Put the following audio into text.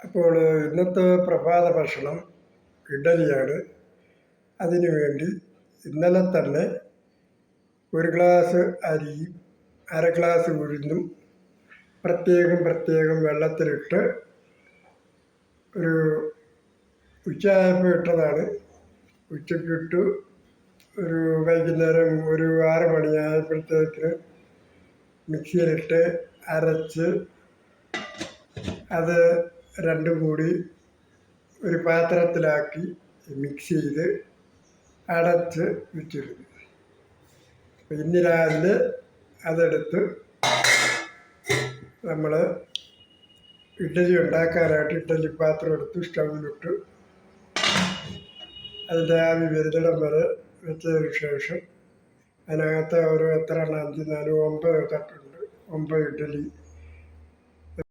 അപ്പോൾ ഇന്നത്തെ പ്രഭാത ഭക്ഷണം ഇഡലിയാണ്. അതിനു വേണ്ടി ഇന്നലെ തന്നെ 1 ഗ്ലാസ് അരിയും 1/2 ഗ്ലാസ് ഉഴുന്നും പ്രത്യേകം വെള്ളത്തിലിട്ട് ഒരു ഉച്ചയായപ്പോൾ ഇട്ടതാണ്. ഉച്ചയ്ക്കിട്ടു ഒരു വൈകുന്നേരം ഒരു 6 മണിയായപ്പോഴത്തേക്ക് മിക്സിയിലിട്ട് അരച്ച് അത് രണ്ടും കൂടി ഒരു പാത്രത്തിലാക്കി മിക്സ് ചെയ്ത് അടച്ച് വെച്ചിരുന്നു. ഇന്ന് രാവിലെ അതെടുത്ത് നമ്മൾ ഇഡ്ഡലി ഉണ്ടാക്കാനായിട്ട് ഇഡ്ഡലി പാത്രം എടുത്ത് സ്റ്റൗവിലിട്ട് അതിൻ്റെ ആവി വരുന്നിടം വരെ വെച്ചതിന് ശേഷം അതിനകത്ത് ഒരു എത്ര എണ്ണം 5, 4, 9 തട്ടുണ്ട്. 9 ഇഡ്ഡലി